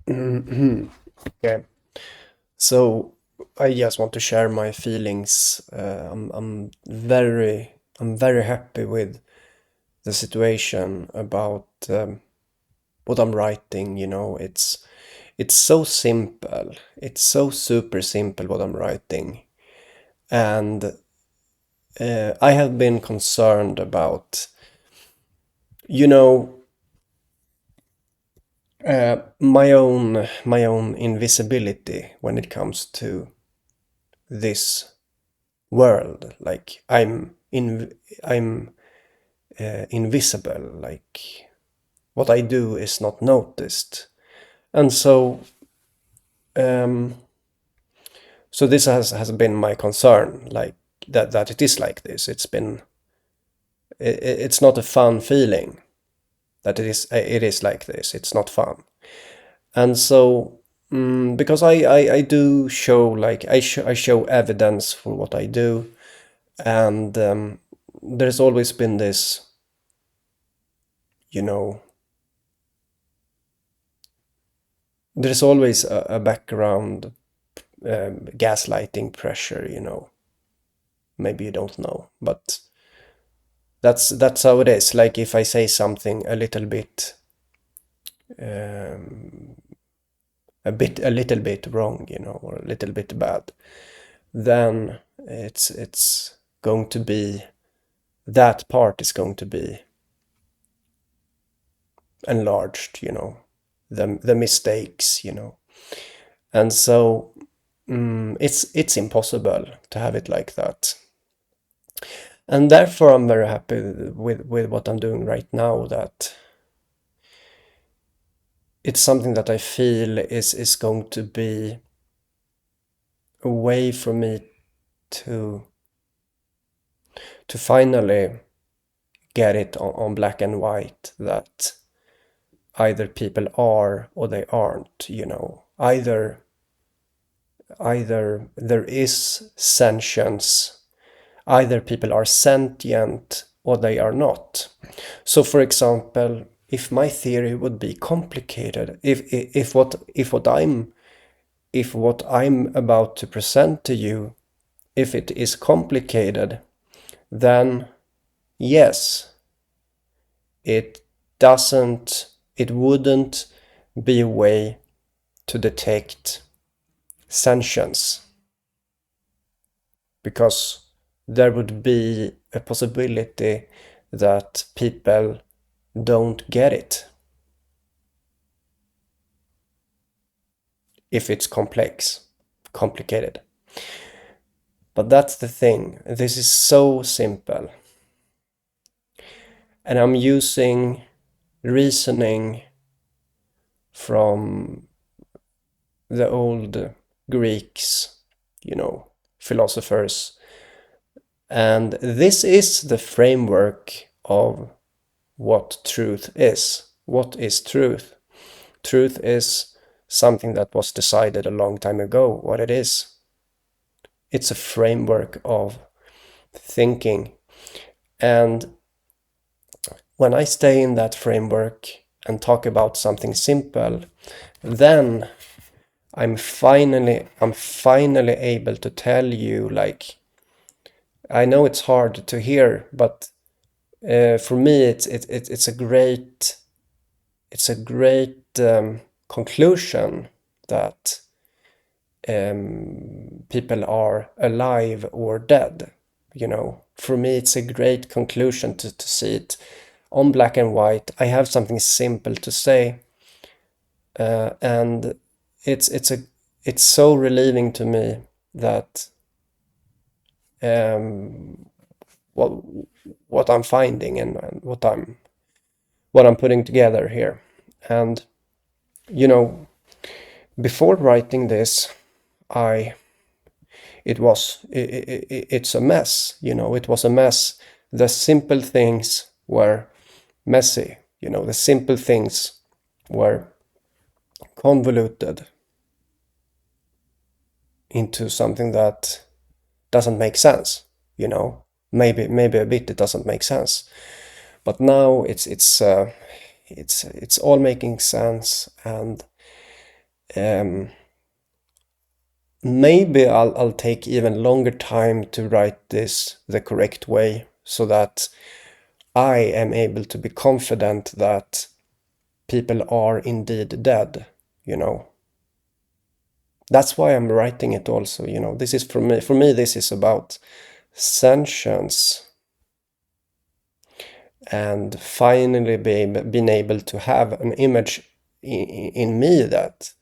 Okay. So I just want to share my feelings. I'm very happy with the situation about what I'm writing. It's so simple. It's so super simple what I'm writing, and I have been concerned about, you know, my own invisibility when it comes to this world. Like I'm invisible. Like what I do is not noticed, and um, so this has been my concern. Like that it is like this. It's not a fun feeling that it is like this. It's not fun, and so. Because I do show like I show evidence for what I do, and there's always been this, you know, there's always a background gaslighting pressure, maybe you don't know, but that's how it is. Like if I say something um, a little bit wrong, or a little bit bad, then it's going to be, that part is going to be enlarged, the mistakes, and so it's impossible to have it like that. And therefore, I'm very happy with what I'm doing right now. That it's something that I feel is going to be a way for me to finally get it on black and white, that either people are or they aren't. Either there is sentience, either people are sentient or they are not. So, for example, if my theory would be complicated, if what I'm about to present to you, if it is complicated, then yes, it it wouldn't be a way to detect sentience, because there would be a possibility that people don't get it if it's complicated. But that's the thing. This is so simple. And I'm using reasoning from the old Greeks, philosophers. And this is the framework of what truth is. What is truth? Truth is something that was decided a long time ago what it is. It's a framework of thinking. And when I stay in that framework and talk about something simple, then I'm finally able to tell you, like, I know it's hard to hear, but for me it's a great conclusion that people are alive or dead. For me, it's a great conclusion to see it on black and white. I have something simple to say, and it's it's a it's so relieving to me that um, what what I'm finding, and what I'm putting together here. And you know, before writing this, I it's a mess. It was a mess. The simple things were messy. The simple things were convoluted into something that doesn't make sense. Maybe a bit it doesn't make sense, but now it's all making sense, and Maybe I'll take even longer time to write this the correct way so that I am able to be confident that people are indeed dead, you know. That's why I'm writing it also, you know. This is for me this is about sentience and finally being able to have an image in me that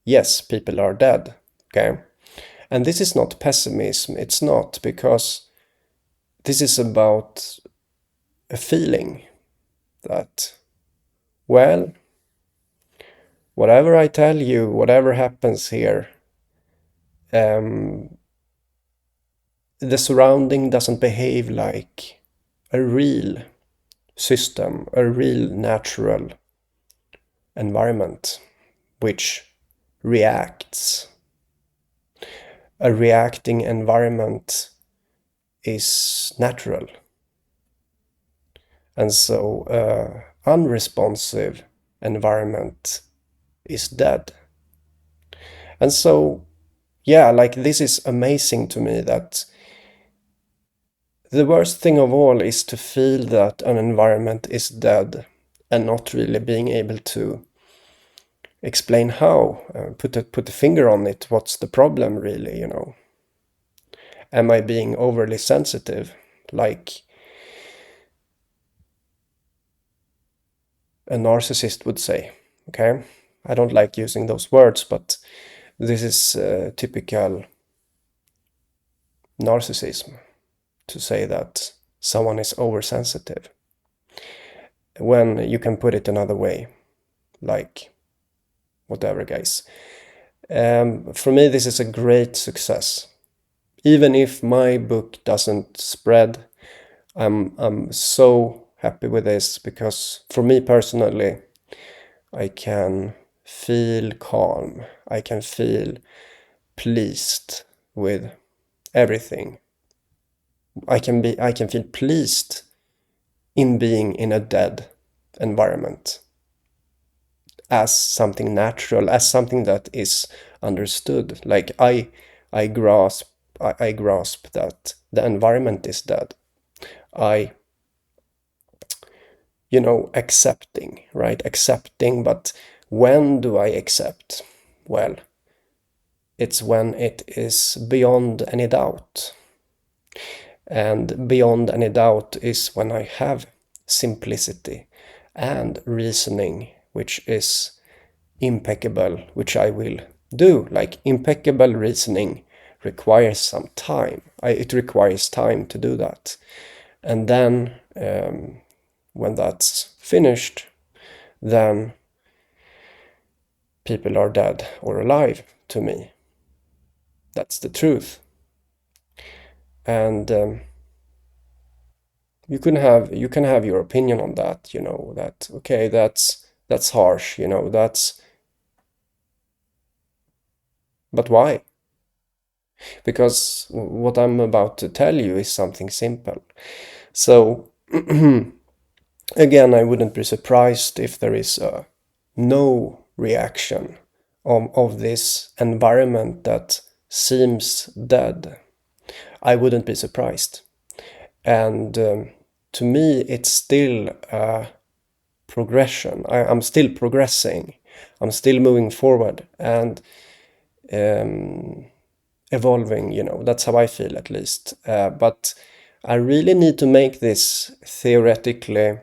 yes, people are dead, okay? And this is not pessimism, it's not, because this is about a feeling that, well, whatever I tell you, whatever happens here, the surrounding doesn't behave like a real system, a real natural environment which reacts. A reacting environment is natural. And so unresponsive environment is dead. And so, yeah, like this is amazing to me that the worst thing of all is to feel that an environment is dead and not really being able to explain how, put the finger on it. What's the problem really, you know? Am I being overly sensitive? Like a narcissist would say, okay? I don't like using those words, but this is typical narcissism, to say that someone is oversensitive. When you can put it another way, like whatever, guys. For me, this is a great success. Even if my book doesn't spread, I'm so happy with this because for me personally, I can feel calm. I can feel pleased with everything. I can feel pleased in being in a dead environment as something natural, as something that is understood. Like I grasp I grasp that the environment is dead. I, you know, accepting, right? Accepting, but when do I accept? Well, it's when it is beyond any doubt. And beyond any doubt is when I have simplicity and reasoning, which is impeccable, which I will do. Like impeccable reasoning requires some time. It requires time to do that. And then when that's finished, then people are dead or alive to me. That's the truth. And you can have your opinion on that, you know, that okay, that's harsh, you know, but why? Because what I'm about to tell you is something simple. So again, I wouldn't be surprised if there is no reaction of this environment that seems dead. I wouldn't be surprised. And to me, it's still a progression. I'm still progressing. I'm still moving forward and evolving, you know. That's how I feel, at least. But I really need to make this theoretically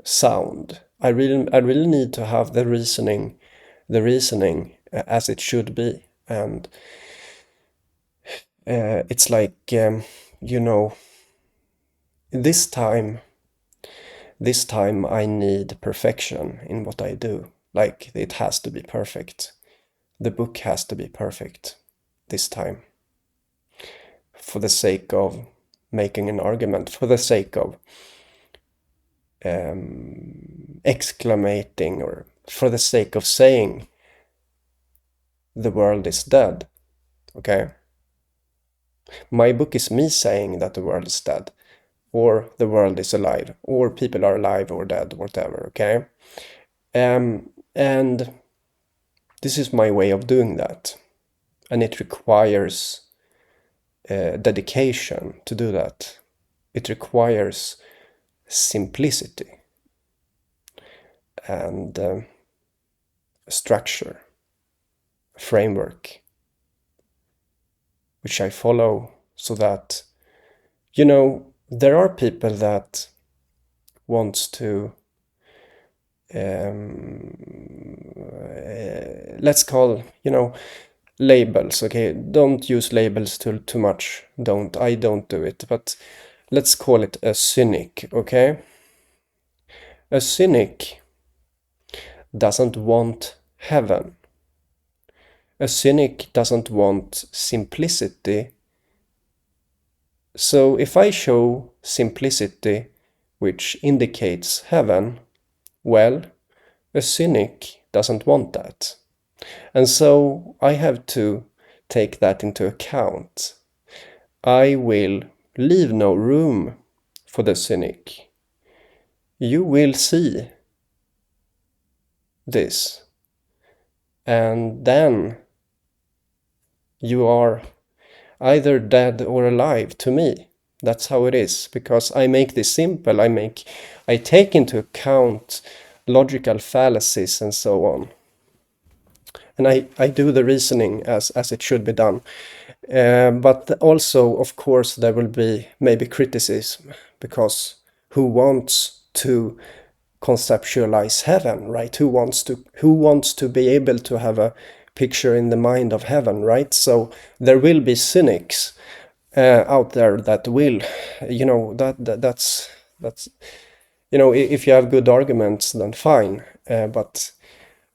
sound. I really need to have the reasoning as it should be. And it's like, you know, this time I need perfection in what I do. Like, it has to be perfect. The book has to be perfect this time. For the sake of making an argument, for the sake of exclamating, or for the sake of saying the world is dead. Okay? My book is me saying that the world is dead, or the world is alive, or people are alive or dead, whatever, okay? And This is my way of doing that. And it requires dedication to do that. It requires simplicity and structure, framework, which I follow so that, there are people that wants to, let's call, labels. Okay, don't use labels too much. I don't do it, but let's call it a cynic. Okay, a cynic doesn't want heaven. A cynic doesn't want simplicity. So if I show simplicity which indicates heaven, well, a cynic doesn't want that. And so I have to take that into account. I will leave no room for the cynic. You will see this, and then you are either dead or alive to me. That's how it is, because I make this simple. I take into account logical fallacies and so on. And I do the reasoning as it should be done. But also, of course, there will be maybe criticism, because who wants to conceptualize heaven, right? Who wants to be able to have a picture in the mind of heaven, right? So there will be cynics out there that will, that's if you have good arguments, then fine. But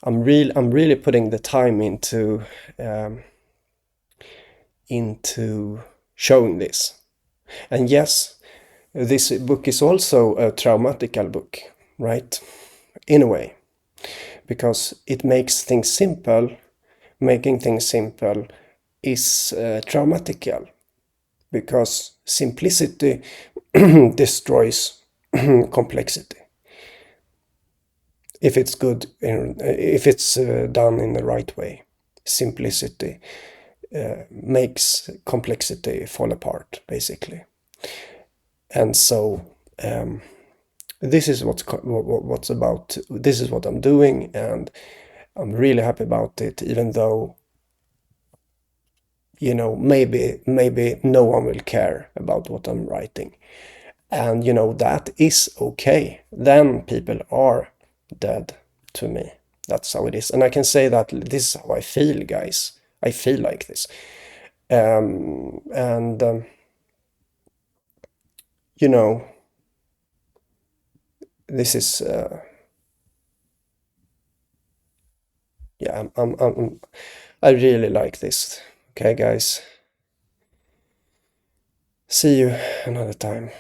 I'm really putting the time into showing this. And yes, this book is also a traumatical book, right? In a way, because it makes things simple. Making things simple is traumatical, because simplicity destroys complexity. If it's good, if it's done in the right way, simplicity makes complexity fall apart, basically. And so this is what's about. This is what I'm doing, and I'm really happy about it, even though, maybe no one will care about what I'm writing. And that is okay. Then people are dead to me. That's how it is. And I can say that this is how I feel, guys. I feel like this. And this is yeah, I really like this. Okay, guys. See you another time.